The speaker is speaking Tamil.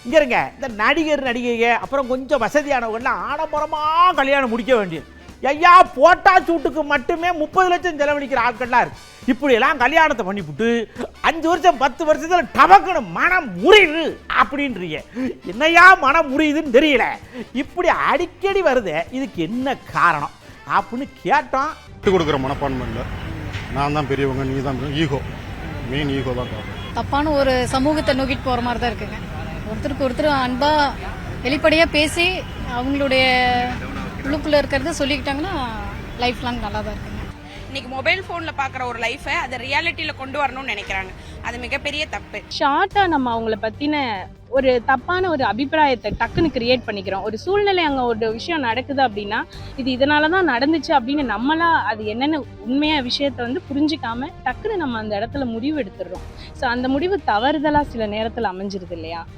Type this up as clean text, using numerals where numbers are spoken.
இங்கே இருங்க, இந்த நடிகர் நடிகைங்க அப்புறம் கொஞ்சம் வசதியானவங்கலாம் ஆடம்பரமாக கல்யாணம் முடிக்க வேண்டியது. ஐயா போட்டா சூட்டுக்கு மட்டுமே 30 லட்சம் செலவழிக்கிற ஆட்கள்லாம் இருக்கு. இப்படியெல்லாம் கல்யாணத்தை பண்ணிவிட்டு 5 வருஷம் 10 வருஷத்தில் டபக்குன்னு மனம் முறியுது அப்படின்றீங்க. என்னையா மனம் முறியுதுன்னு தெரியல. இப்படி அடிக்கடி வருது, இதுக்கு என்ன காரணம் அப்படின்னு கேட்டோம். விட்டு கொடுக்குற மனப்பான்மை இல்லை. நான் தான் பெரியவங்க, நீ தான் ஈகோ, மெயின் ஈகோ தான் காரணம். தப்பான ஒரு சமூகத்தை நோக்கிட்டு போகிற மாதிரி தான் இருக்குங்க. ஒருத்தருக்கு ஒருத்தர் அன்பாக வெளிப்படையாக பேசி அவங்களுடைய உள்ளுக்குள்ளே இருக்கிறத சொல்லிக்கிட்டாங்கன்னா லைஃப் லாங் நல்லா தான் இருக்குங்க. இன்னைக்கு மொபைல் ஃபோனில் பார்க்குற ஒரு லைஃபை அதை ரியாலிட்டியில் கொண்டு வரணும்னு நினைக்கிறாங்க. அது மிகப்பெரிய தப்பு. ஷார்ட்டாக நம்ம அவங்கள பற்றின ஒரு தப்பான ஒரு அபிப்பிராயத்தை டக்குன்னு கிரியேட் பண்ணிக்கிறோம். ஒரு சூழ்நிலை அங்கே ஒரு விஷயம் நடக்குது அப்படின்னா இது இதனால தான் நடந்துச்சு அப்படின்னு நம்மளா அது என்னென்ன உண்மையான விஷயத்தை வந்து புரிஞ்சிக்காம டக்குன்னு நம்ம அந்த இடத்துல முடிவு எடுத்துடுறோம். ஸோ அந்த முடிவு தவறுதலாக சில நேரத்தில் அமைஞ்சிருது இல்லையா?